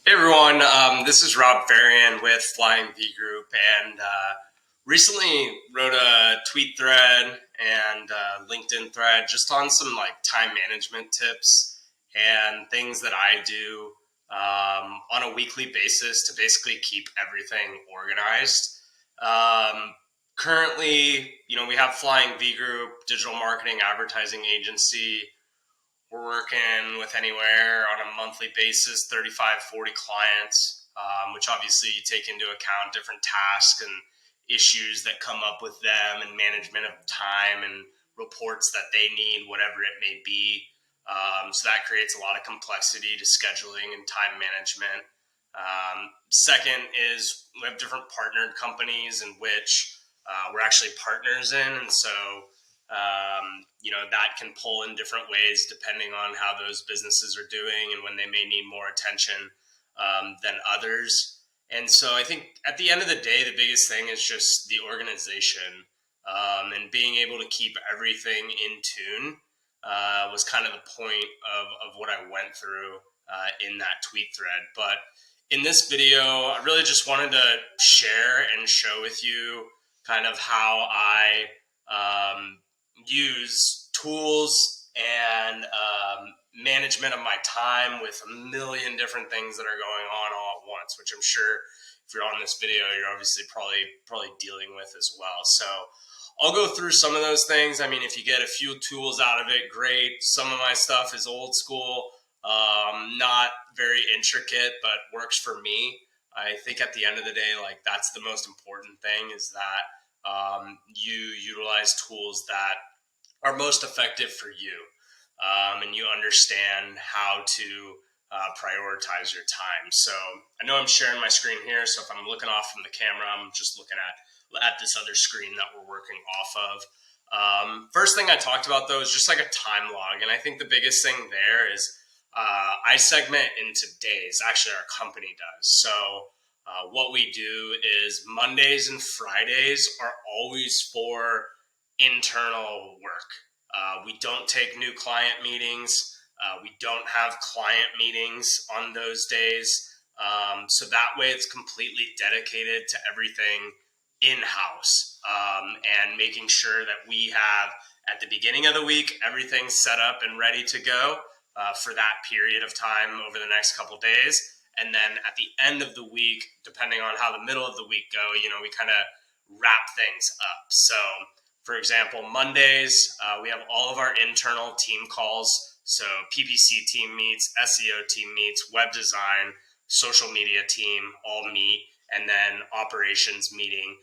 Hey everyone, this is Rob Varian with Flying V Group, and recently wrote a tweet thread and LinkedIn thread just on some time management tips and things that I do on a weekly basis to basically keep everything organized. Um, Currently, we have Flying V Group, digital marketing advertising agency. We're working with anywhere on a monthly basis, 35, 40 clients, which obviously you take into account different tasks and issues that come up with them and management of time and reports that they need, whatever it may be. So that creates a lot of complexity to scheduling and time management. Second is we have different partnered companies in which we're actually partners in. And so that can pull in different ways depending on how those businesses are doing and when they may need more attention than others. And so I think at the end of the day, the biggest thing is just the organization and being able to keep everything in tune was kind of the point of what I went through in that tweet thread. But in this video, I really just wanted to share and show with you kind of how I use tools and management of my time with a million different things that are going on all at once, which I'm sure if you're on this video, you're obviously probably dealing with as well. So I'll go through some of those things. I mean, if you get a few tools out of it, great. Some of my stuff is old school, not very intricate, but works for me. I think at the end of the day, that's the most important thing is that you utilize tools that are most effective for you, and you understand how to prioritize your time. So I know I'm sharing my screen here, so if I'm looking off from the camera, I'm just looking at this other screen that we're working off of. First thing I talked about, though, is just like a time log, and I think the biggest thing there is I segment into days. Actually, our company does. So what we do is Mondays and Fridays are always for internal work. We don't take new client meetings. We don't have client meetings on those days. So that way it's completely dedicated to everything in-house and making sure that we have at the beginning of the week everything set up and ready to go for that period of time over the next couple days. And then at the end of the week, depending on how the middle of the week go, we kind of wrap things up. So for example, Mondays, we have all of our internal team calls. So PPC team meets, SEO team meets, web design, social media team all meet. And then operations meeting,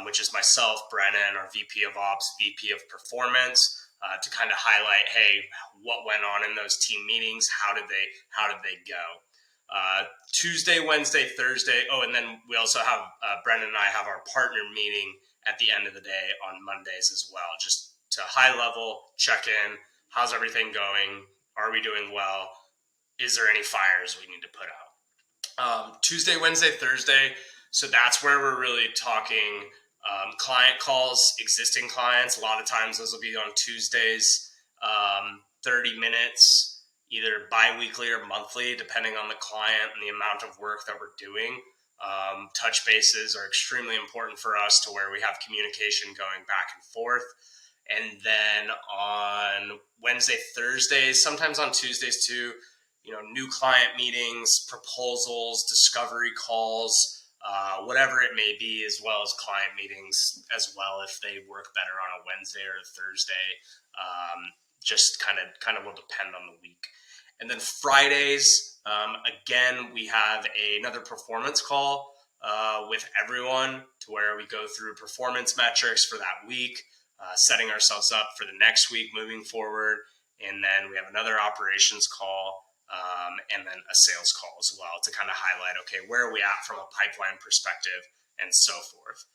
which is myself, Brennan, our VP of Ops, VP of Performance, to kind of highlight, hey, what went on in those team meetings? How did they go? Tuesday, Wednesday, Thursday. Oh, and then we also have Brennan and I have our partner meeting at the end of the day on Mondays as well, just to high level check in. How's everything going? Are we doing well? Is there any fires we need to put out? Tuesday, Wednesday, Thursday. So that's where we're really talking client calls, existing clients. A lot of times those will be on Tuesdays, 30 minutes. Either bi-weekly or monthly, depending on the client and the amount of work that we're doing. Touch bases are extremely important for us to where we have communication going back and forth. And then on Wednesday, Thursdays, sometimes on Tuesdays too, new client meetings, proposals, discovery calls, whatever it may be, as well as client meetings as well if they work better on a Wednesday or a Thursday. Just kind of will depend on the week. And then Fridays, again, we have another performance call with everyone to where we go through performance metrics for that week, setting ourselves up for the next week moving forward. And then we have another operations call and then a sales call as well to kind of highlight, okay, where are we at from a pipeline perspective and so forth.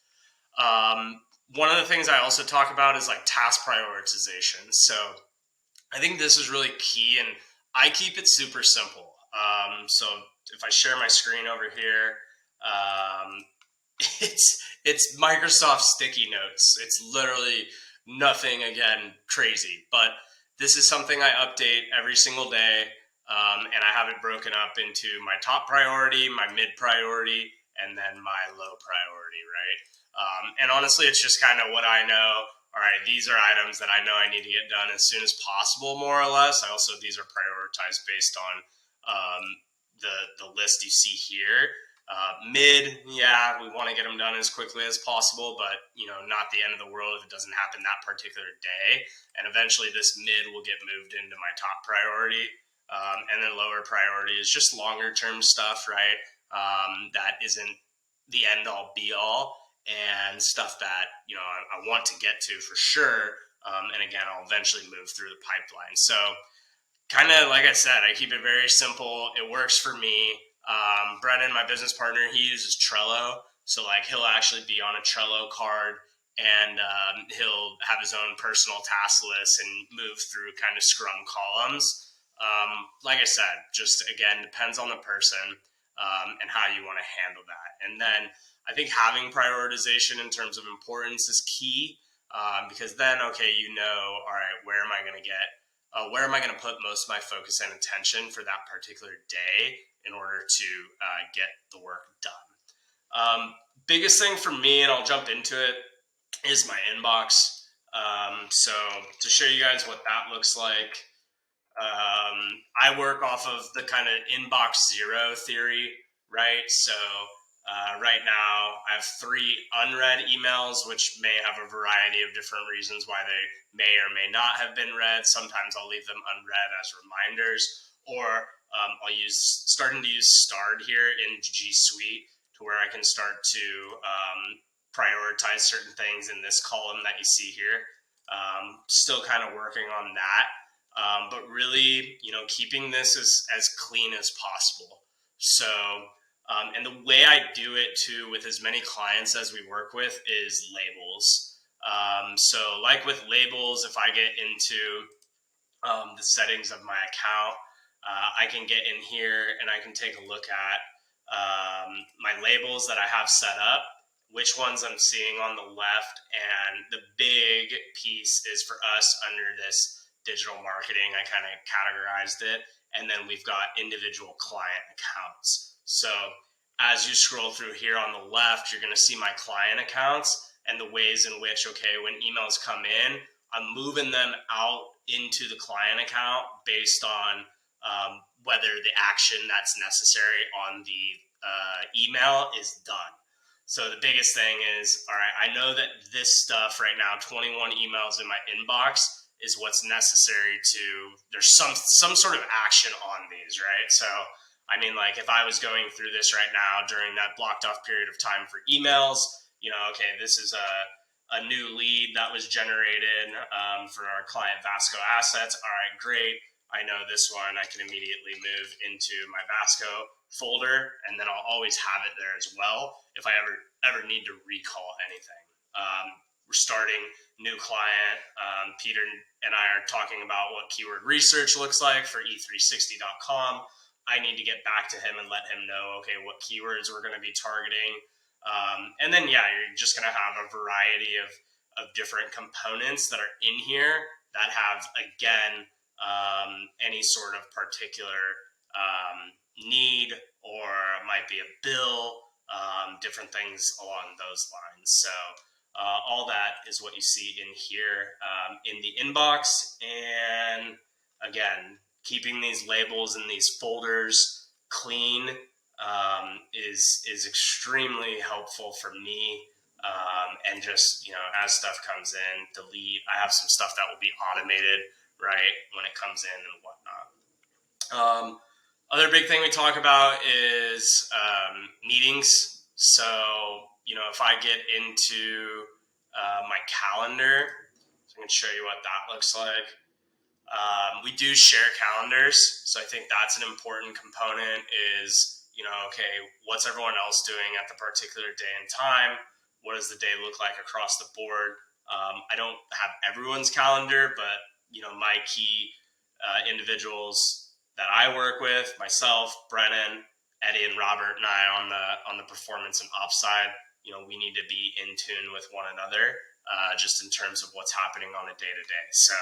One of the things I also talk about is task prioritization. So I think this is really key, and I keep it super simple. So if I share my screen over here, it's Microsoft sticky notes. It's literally nothing, again, crazy, but this is something I update every single day. And I have it broken up into my top priority, my mid priority, and then my low priority, right? And honestly, it's just kind of what I know. All right, these are items that I know I need to get done as soon as possible, more or less. These are prioritized based on um, the list you see here. Mid, yeah, we want to get them done as quickly as possible, but not the end of the world if it doesn't happen that particular day. And eventually, this mid will get moved into my top priority, and then lower priority is just longer term stuff, right? That isn't the end all be all, and stuff that I want to get to for sure. And again, I'll eventually move through the pipeline. So kind of like I said, I keep it very simple. It works for me. Brennan, my business partner, he uses Trello. So like he'll actually be on a Trello card, and he'll have his own personal task list and move through kind of Scrum columns. Like I said, just again, depends on the person and how you want to handle that. And then I think having prioritization in terms of importance is key, because then, okay, all right, where am I going to put most of my focus and attention for that particular day in order to get the work done. Biggest thing for me, and I'll jump into it, is my inbox. So to show you guys what that looks like, I work off of the kind of inbox zero theory, right? So right now I have 3 unread emails, which may have a variety of different reasons why they may or may not have been read. Sometimes I'll leave them unread as reminders, or starting to use starred here in G Suite to where I can start to prioritize certain things in this column that you see here. Still kind of working on that. But really, keeping this as clean as possible. So, and the way I do it too with as many clients as we work with is labels. So like with labels, if I get into the settings of my account, I can get in here and I can take a look at my labels that I have set up, which ones I'm seeing on the left. And the big piece is for us under this digital marketing. I kind of categorized it. And then we've got individual client accounts. So as you scroll through here on the left, you're going to see my client accounts and the ways in which, okay, when emails come in, I'm moving them out into the client account based on whether the action that's necessary on the email is done. So the biggest thing is, all right, I know that this stuff right now, 21 emails in my inbox, is what's necessary there's some sort of action on these, right? So, I mean, like if I was going through this right now during that blocked off period of time for emails, okay, this is a new lead that was generated for our client Vasco assets. All right, great. I know this one I can immediately move into my Vasco folder, and then I'll always have it there as well if I ever need to recall anything. We're starting new client. Peter and I are talking about what keyword research looks like for e360.com. I need to get back to him and let him know, okay, what keywords we're going to be targeting. And then, yeah, you're just going to have a variety of different components that are in here that have, again, any sort of particular need, or might be a bill, different things along those lines. So all that is what you see in here in the inbox. And again, keeping these labels and these folders clean is extremely helpful for me. And just, as stuff comes in, delete. I have some stuff that will be automated, right, when it comes in and whatnot. Other big thing we talk about is meetings. So, if I get into my calendar, so I'm going to show you what that looks like. We do share calendars. So I think that's an important component is, okay, what's everyone else doing at the particular day and time? What does the day look like across the board? I don't have everyone's calendar, but, my key individuals that I work with, myself, Brennan, Eddie, and Robert, and I on the performance and ops side, we need to be in tune with one another, just in terms of what's happening on a day-to-day. So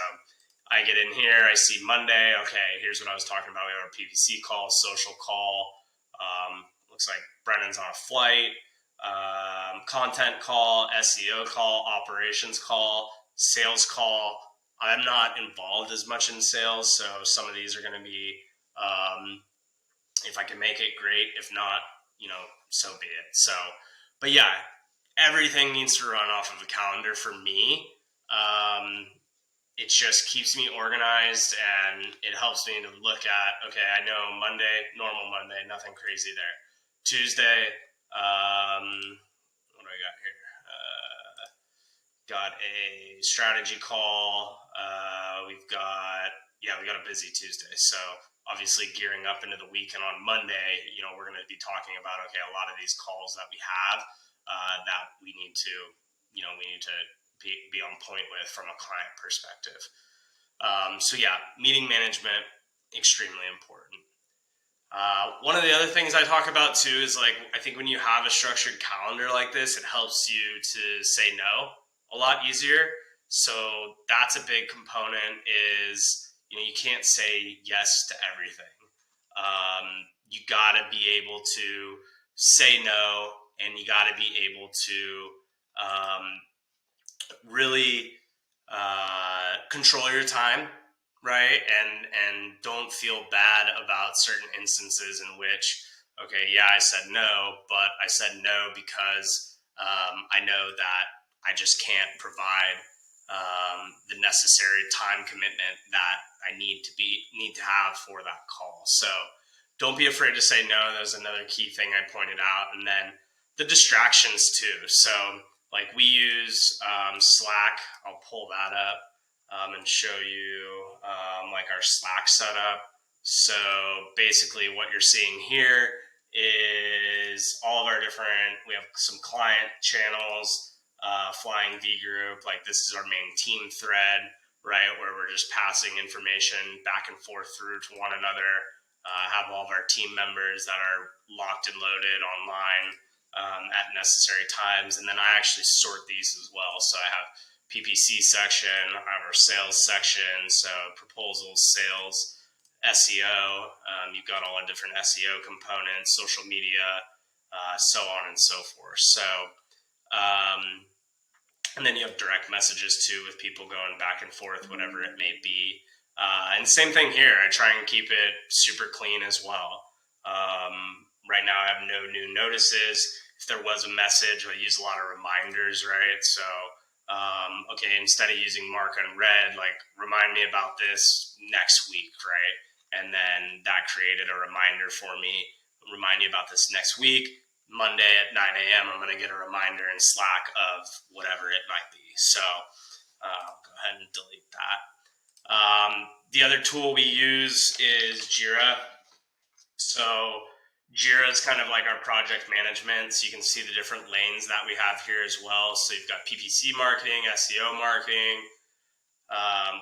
I get in here, I see Monday, okay, here's what I was talking about. We have our PPC call, social call. Looks like Brennan's on a flight. Content call, SEO call, operations call, sales call. I'm not involved as much in sales, so some of these are going to be, if I can make it, great. If not, so be it. So, but yeah, everything needs to run off of a calendar for me. It just keeps me organized, and it helps me to look at, okay, I know Monday, normal Monday, nothing crazy there. Tuesday, what do I got here? Got a strategy call. We got a busy Tuesday. So obviously gearing up into the week, and on Monday, we're going to be talking about, okay, a lot of these calls that we have that we need to be on point with from a client perspective. So yeah, meeting management, extremely important. One of the other things I talk about too is, like, I think when you have a structured calendar like this, it helps you to say no a lot easier. So that's a big component, is, you can't say yes to everything. You got to be able to say no, and you got to be able to really control your time, right? And don't feel bad about certain instances in which, okay, yeah, I said no, but I said no because I know that I just can't provide the necessary time commitment that I need to have for that call. So don't be afraid to say no. That was another key thing I pointed out. And then the distractions too. So, like, we use Slack. I'll pull that up and show you like our Slack setup. So basically what you're seeing here is all of our different, we have some client channels, Flying V Group, like this is our main team thread, right, where we're just passing information back and forth through to one another, have all of our team members that are locked and loaded online at necessary times. And then I actually sort these as well. So I have PPC section, I have our sales section, so proposals, sales, SEO. You've got all the different SEO components, social media, so on and so forth. So, and then you have direct messages too, with people going back and forth, whatever it may be. And same thing here. I try and keep it super clean as well. Right now I have no new notices. If there was a message, I use a lot of reminders, right? So, okay, instead of using mark on red, like, remind me about this next week, right? And then that created a reminder for me. Remind me about this next week. Monday at 9 a.m., I'm going to get a reminder in Slack of whatever it might be. So I'll go ahead and delete that. The other tool we use is Jira. So Jira is kind of like our project management. So you can see the different lanes that we have here as well. So you've got PPC marketing, SEO marketing,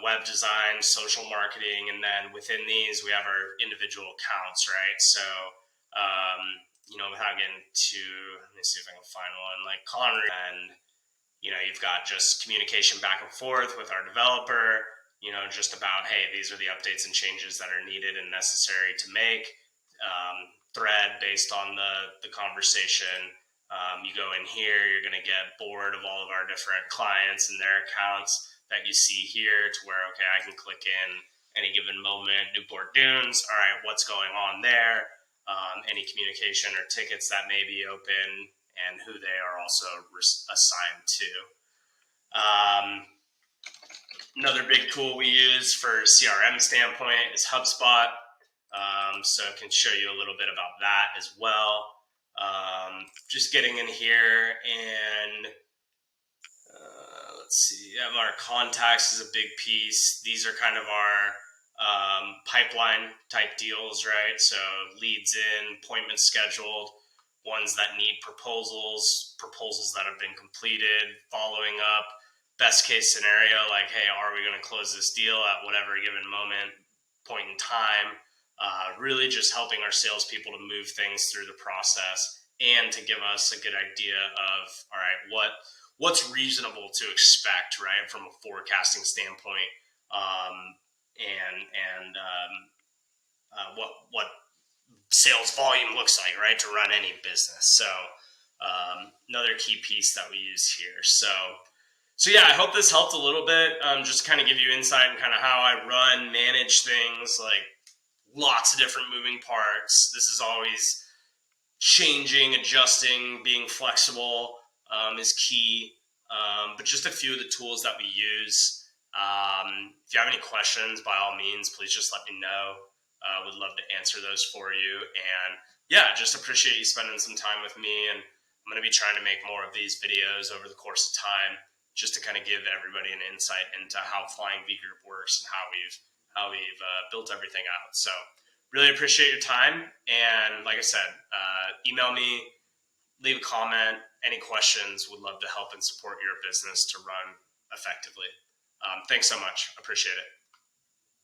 web design, social marketing, and then within these we have our individual accounts, right? So without getting to, let me see if I can find one, like Connery, and you've got just communication back and forth with our developer, just about, hey, these are the updates and changes that are needed and necessary to make. Thread based on the conversation. You go in here, you're going to get bored of all of our different clients and their accounts that you see here, to where, okay, I can click in any given moment, Newport Dunes, all right, what's going on there, any communication or tickets that may be open, and who they are also assigned to. Another big tool we use for CRM standpoint is HubSpot. So I can show you a little bit about that as well. Just getting in here, and let's see, our contacts is a big piece. These are kind of our pipeline type deals, right? So leads in, appointments scheduled, ones that need proposals that have been completed, following up, best case scenario, like, hey, are we going to close this deal at whatever given point in time? Really just helping our salespeople to move things through the process, and to give us a good idea of, all right, what's reasonable to expect, right, from a forecasting standpoint and what sales volume looks like, right, to run any business. So another key piece that we use here. So yeah, I hope this helped a little bit. Just to kind of give you insight in kind of how I run, manage things, like lots of different moving parts. This is always changing, adjusting, being flexible is key. But just a few of the tools that we use. If you have any questions, by all means, please just let me know. Would love to answer those for you. And yeah, just appreciate you spending some time with me. And I'm going to be trying to make more of these videos over the course of time, just to kind of give everybody an insight into how Flying V Group works and how we've built everything out. So really appreciate your time. And like I said, email me, leave a comment, any questions. Would love to help and support your business to run effectively. Thanks so much. Appreciate it.